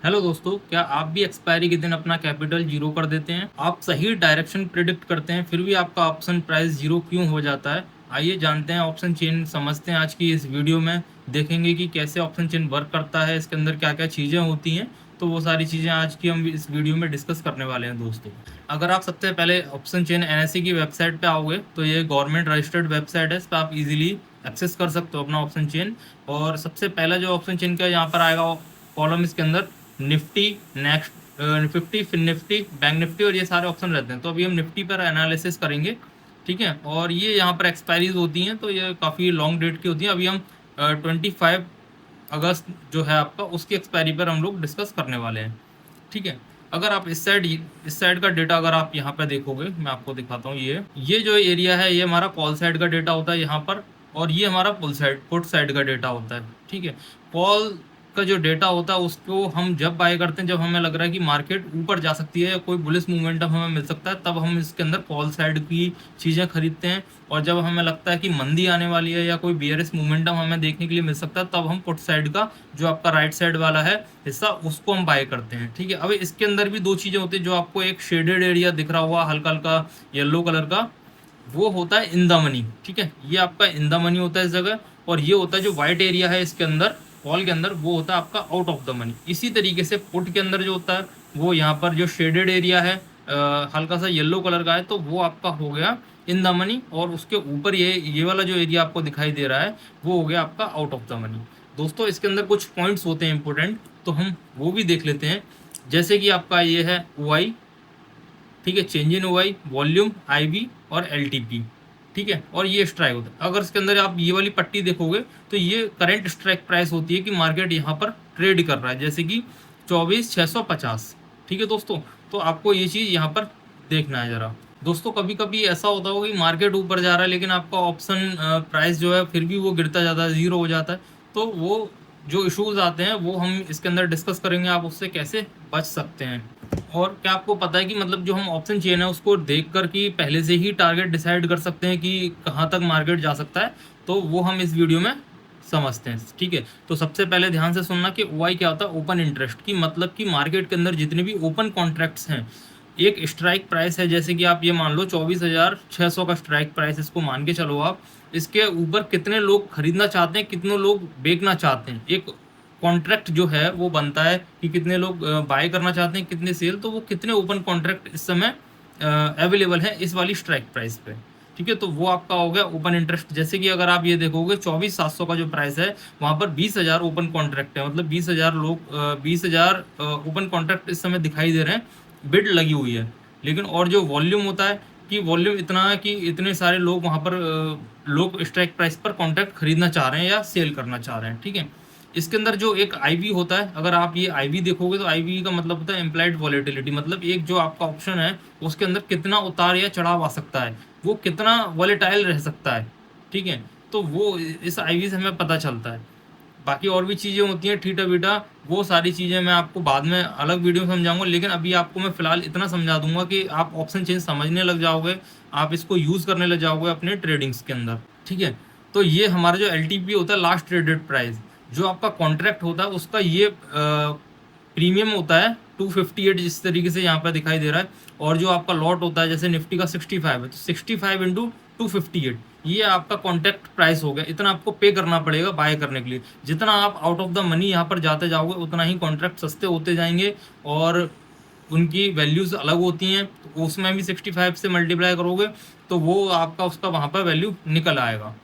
Hello दोस्तों, क्या आप भी एक्सपायरी के दिन अपना कैपिटल जीरो कर देते हैं? आप सही डायरेक्शन प्रिडिक्ट करते हैं फिर भी आपका ऑप्शन प्राइस जीरो क्यों हो जाता है? आइए जानते हैं, ऑप्शन चेन समझते हैं। आज की इस वीडियो में देखेंगे कि कैसे ऑप्शन चेन वर्क करता है, इसके अंदर क्या क्या चीज़ें होती हैं। तो वो सारी चीज़ें आज की हम इस वीडियो में डिस्कस करने वाले हैं दोस्तों। अगर आप सबसे पहले ऑप्शन चेन एनएसई की वेबसाइट पे आओगे तो ये गवर्नमेंट रजिस्टर्ड वेबसाइट है, इस पर आप इजीली एक्सेस कर सकते हो अपना ऑप्शन चेन। और सबसे पहला जो ऑप्शन चेन का यहाँ पर आएगा कॉलम, इसके अंदर Nifty, next, Nifty, fin Nifty, bank Nifty और ये सारे ऑप्शन रहते हैं। तो अभी हम निफ्टी पर एनालिसिस करेंगे, ठीक है। और ये यहाँ पर एक्सपायरीज होती हैं, तो ये काफ़ी लॉन्ग डेट की होती हैं। अभी हम 25 अगस्त जो है आपका, उसकी एक्सपायरी पर हम लोग डिस्कस करने वाले हैं, ठीक है। अगर आप इस साइड का डेटा अगर आप यहाँ पे देखोगे, मैं आपको दिखाता हूँ। ये जो एरिया है ये हमारा कॉल साइड का डेटा होता है यहाँ पर, और ये हमारा पुट साइड का डेटा होता है, ठीक है। कॉल का जो डेटा होता है उसको हम जब बाय करते हैं जब हमें लग रहा है कि मार्केट ऊपर जा सकती है या कोई बुलिश मोमेंटम हमें मिल सकता है, तब हम इसके अंदर कॉल साइड की चीज़ें खरीदते हैं। और जब हमें लगता है कि मंदी आने वाली है या कोई बियरिश मोमेंटम हमें देखने के लिए मिल सकता है, तब हम पुट साइड का जो आपका राइट साइड वाला है हिस्सा, उसको हम बाय करते हैं, ठीक है। अब इसके अंदर भी दो चीज़ें होती है। जो आपको एक शेडेड एरिया दिख रहा हुआ हल्का हल्का येलो कलर का, वो होता है इन द मनी, ठीक है। ये आपका इन द मनी होता है इस जगह। और ये होता है जो व्हाइट एरिया है इसके अंदर, कॉल के अंदर, वो होता है आपका आउट ऑफ द मनी। इसी तरीके से पुट के अंदर जो होता है, वो यहाँ पर जो शेडेड एरिया है हल्का सा येलो कलर का है, तो वो आपका हो गया इन द मनी। और उसके ऊपर ये वाला जो एरिया आपको दिखाई दे रहा है, वो हो गया आपका आउट ऑफ द मनी। दोस्तों, इसके अंदर कुछ पॉइंट्स होते हैं इंपॉर्टेंट, तो हम वो भी देख लेते हैं। जैसे कि आपका ये है OI, ठीक है, change in OI, volume, IB और LTP, ठीक है। और ये स्ट्राइक होता है। अगर इसके अंदर आप ये वाली पट्टी देखोगे तो ये करंट स्ट्राइक प्राइस होती है कि मार्केट यहाँ पर ट्रेड कर रहा है, जैसे कि 24,650, ठीक है दोस्तों। तो आपको ये चीज़ यहाँ पर देखना है ज़रा। दोस्तों, कभी कभी ऐसा होता होगा कि मार्केट ऊपर जा रहा है लेकिन आपका ऑप्शन प्राइस जो है फिर भी वो गिरता जाता है, ज़ीरो हो जाता है। तो वो जो इश्यूज आते हैं वो हम इसके अंदर डिस्कस करेंगे, आप उससे कैसे बच सकते हैं। और क्या आपको पता है कि मतलब जो हम ऑप्शन चेन है उसको देख कर कि पहले से ही टारगेट डिसाइड कर सकते हैं कि कहाँ तक मार्केट जा सकता है? तो वो हम इस वीडियो में समझते हैं, ठीक है। तो सबसे पहले ध्यान से सुनना कि OI क्या होता है। ओपन इंटरेस्ट की मतलब कि मार्केट के अंदर जितने भी ओपन कॉन्ट्रैक्ट्स हैं, एक स्ट्राइक प्राइस है, जैसे कि आप ये मान लो 24,600 का स्ट्राइक प्राइस, इसको मान के चलो आप। इसके ऊपर कितने लोग खरीदना चाहते हैं, कितने लोग बेचना चाहते हैं, एक कॉन्ट्रैक्ट जो है वो बनता है कि कितने लोग बाय करना चाहते हैं, कितने सेल। तो वो कितने ओपन कॉन्ट्रैक्ट इस समय अवेलेबल है इस वाली स्ट्राइक प्राइस पे, ठीक है। तो वो आपका हो गया ओपन इंटरेस्ट। जैसे कि अगर आप ये देखोगे 24,700 का जो प्राइस है, वहाँ पर 20,000 ओपन कॉन्ट्रैक्ट है, मतलब 20,000 लोग, 20,000 ओपन कॉन्ट्रैक्ट इस समय दिखाई दे रहे हैं, बिड लगी हुई है। लेकिन और जो वॉल्यूम होता है कि वॉल्यूम इतना है कि इतने सारे लोग वहाँ पर लोग स्ट्राइक प्राइस पर कॉन्ट्रैक्ट खरीदना चाह रहे हैं या सेल करना चाह रहे हैं, ठीक है। इसके अंदर जो एक IB होता है, अगर आप ये IB देखोगे तो IB का मतलब होता है इम्प्लाइड वॉलेटिलिटी, मतलब एक जो आपका ऑप्शन है उसके अंदर कितना उतार या चढ़ाव आ सकता है, वो कितना वॉलेटाइल रह सकता है, ठीक है। तो वो इस IB से हमें पता चलता है। बाकी और भी चीज़ें होती हैं ठीटा बीटा, वो सारी चीज़ें मैं आपको बाद में अलग वीडियो में समझाऊंगा। लेकिन अभी आपको मैं फ़िलहाल इतना समझा दूंगा कि आप ऑप्शन चेंज समझने लग जाओगे, आप इसको यूज़ करने लग जाओगे अपने ट्रेडिंग्स के अंदर, ठीक है। तो ये हमारा जो LTP होता है, लास्ट ट्रेडेड प्राइस, जो आपका कॉन्ट्रैक्ट होता है उसका ये प्रीमियम होता है 258, जिस तरीके से यहाँ पर दिखाई दे रहा है। और जो आपका लॉट होता है, जैसे निफ्टी का 65 है, तो 65 इंटू 258, ये आपका कॉन्ट्रैक्ट प्राइस हो गया। इतना आपको पे करना पड़ेगा बाय करने के लिए। जितना आप आउट ऑफ द मनी यहाँ पर जाते जाओगे उतना ही कॉन्ट्रैक्ट सस्ते होते जाएंगे, और उनकी वैल्यूज़ अलग होती हैं। तो उसमें भी 65 से मल्टीप्लाई करोगे तो वो आपका उसका वहाँ पर वैल्यू निकल आएगा,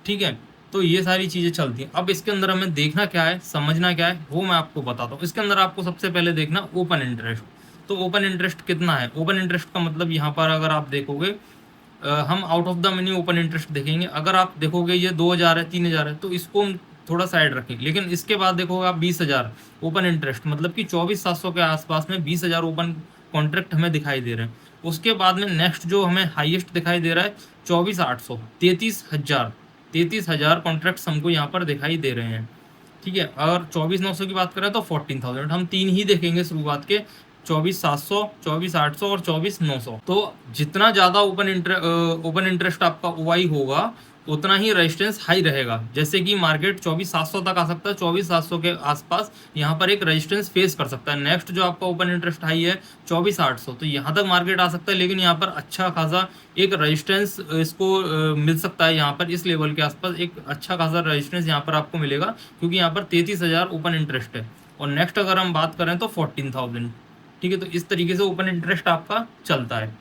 ठीक है। तो ये सारी चीज़ें चलती हैं। अब इसके अंदर हमें देखना क्या है, समझना क्या है, वो मैं आपको बताता हूँ। इसके अंदर आपको सबसे पहले देखना ओपन इंटरेस्ट। तो ओपन इंटरेस्ट कितना है? ओपन इंटरेस्ट का मतलब यहाँ पर अगर आप देखोगे, हम out of the money open interest देखेंगे। अगर आप देखोगे ये 2,000 है, 3,000 है, तो इसको हम थोड़ा साइड रखेंगे। लेकिन इसके बाद देखोगे आप 20,000 ओपन इंटरेस्ट, मतलब कि 24,700 के आसपास में 20,000 ओपन कॉन्ट्रैक्ट हमें दिखाई दे रहे हैं। उसके बाद में नेक्स्ट जो हमें हाईएस्ट दिखाई दे रहा है 24,800, 33,000, 33,000 कॉन्ट्रैक्ट्स हमको यहाँ पर दिखाई दे रहे हैं, ठीक है। अगर 24,900 की बात करें तो 14,000, हम तीन ही देखेंगे शुरुआत के, 24,700, 24,800 और 24,900। तो जितना ज़्यादा ओपन इंटरेस्ट आपका OI होगा, उतना ही रेजिस्टेंस हाई रहेगा। जैसे कि मार्केट 24,700 तक आ सकता है, 24,700 के आसपास यहाँ पर एक रेजिस्टेंस फेस कर सकता है। नेक्स्ट जो आपका ओपन इंटरेस्ट हाई है 24,800, तो यहाँ तक मार्केट आ सकता है, लेकिन यहाँ पर अच्छा खासा एक रेजिस्टेंस इसको मिल सकता है। यहाँ पर इस लेवल के आसपास एक अच्छा खासा रेजिस्टेंस यहाँ पर आपको मिलेगा, क्योंकि यहाँ पर 33,000 ओपन इंटरेस्ट है। और नेक्स्ट अगर हम बात करें तो 14,000, ठीक है। तो इस तरीके से ओपन इंटरेस्ट आपका चलता है।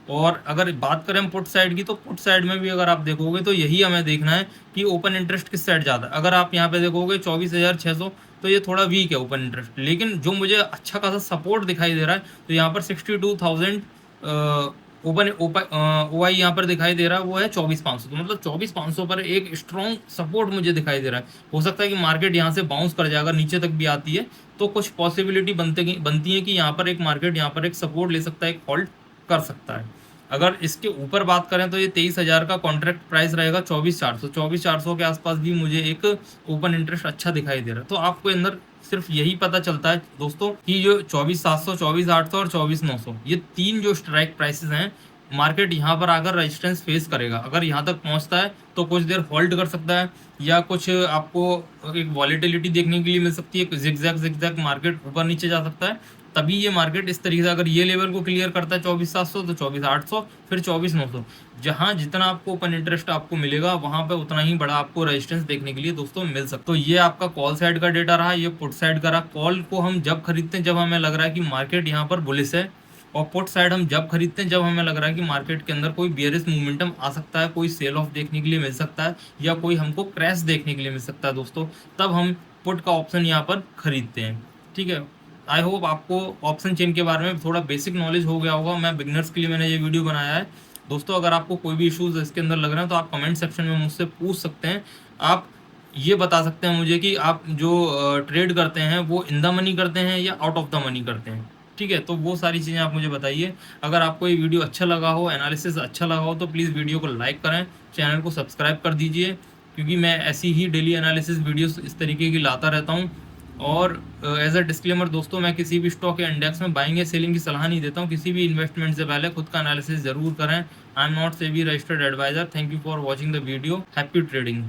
और अगर बात करें पुट साइड की, तो पुट साइड में भी अगर आप देखोगे तो यही हमें देखना है कि ओपन इंटरेस्ट किस साइड ज़्यादा है। अगर आप यहाँ पे देखोगे 24,600, तो ये थोड़ा वीक है ओपन इंटरेस्ट, लेकिन जो मुझे अच्छा खासा सपोर्ट दिखाई दे रहा है, तो यहाँ पर 62,000 ओपन ओ आई यहाँ पर दिखाई दे रहा है, वो है 24,500। तो मतलब 24,500 पर एक स्ट्रॉन्ग सपोर्ट मुझे दिखाई दे रहा है। हो सकता है कि मार्केट यहाँ से बाउंस कर जाएगा, नीचे तक भी आती है तो कुछ पॉसिबिलिटी बनती है कि यहाँ पर एक मार्केट यहाँ पर एक सपोर्ट ले सकता है, एक होल्ड कर सकता है। अगर इसके ऊपर बात करें तो ये 23,000 का कॉन्ट्रैक्ट प्राइस रहेगा। 24,400 के आसपास भी मुझे एक ओपन इंटरेस्ट अच्छा दिखाई दे रहा है। तो आपको अंदर सिर्फ यही पता चलता है दोस्तों कि जो 24,700, 24,800 और 24,900 ये तीन जो स्ट्राइक प्राइसेस हैं, मार्केट यहाँ पर आकर रेजिस्टेंस फेस करेगा। अगर यहाँ तक पहुँचता है तो कुछ देर होल्ड कर सकता है, या कुछ आपको एक वॉलेटिलिटी देखने के लिए मिल सकती है, जिगजैग मार्केट ऊपर नीचे जा सकता है। तभी ये मार्केट इस तरीके से अगर ये लेवल को क्लियर करता है 24,700, तो 24,800, फिर 24,900, जहां जितना आपको ओपन इंटरेस्ट आपको मिलेगा वहां पे उतना ही बड़ा आपको रेजिस्टेंस देखने के लिए दोस्तों मिल सकता है। तो ये आपका कॉल साइड का डेटा रहा, ये पुट साइड का रहा। कॉल को हम जब खरीदते हैं जब हमें लग रहा है कि मार्केट यहाँ पर बुलिश है, और पुट साइड हम जब खरीदते हैं जब हमें लग रहा है कि मार्केट के अंदर कोई बियरिश मूवमेंटम आ सकता है, कोई सेल ऑफ देखने के लिए मिल सकता है, या कोई हमको क्रैश देखने के लिए मिल सकता है दोस्तों, तब हम पुट का ऑप्शन यहाँ पर खरीदते हैं, ठीक है। आई होप आपको ऑप्शन चेन के बारे में थोड़ा बेसिक नॉलेज हो गया होगा। मैं बिगनर्स के लिए मैंने ये वीडियो बनाया है दोस्तों। अगर आपको कोई भी इश्यूज इसके अंदर लग रहे हैं तो आप कमेंट सेक्शन में मुझसे पूछ सकते हैं। आप ये बता सकते हैं मुझे कि आप जो ट्रेड करते हैं वो इन द मनी करते हैं या आउट ऑफ द मनी करते हैं, ठीक है। तो वो सारी चीज़ें आप मुझे बताइए। अगर आपको ये वीडियो अच्छा लगा हो, एनालिसिस अच्छा लगा हो, तो प्लीज़ वीडियो को लाइक करें, चैनल को सब्सक्राइब कर दीजिए, क्योंकि मैं ऐसी ही डेली एनालिसिस वीडियोस इस तरीके की लाता रहता हूँ। और एज अ डिस्क्लेमर दोस्तों, मैं किसी भी स्टॉक या इंडेक्स में बाइंग या सेलिंग की सलाह नहीं देता हूँ। किसी भी इन्वेस्टमेंट से पहले खुद का एनालिसिस जरूर करें। I am not SEBI registered advisor. Thank you for watching the video. Happy trading.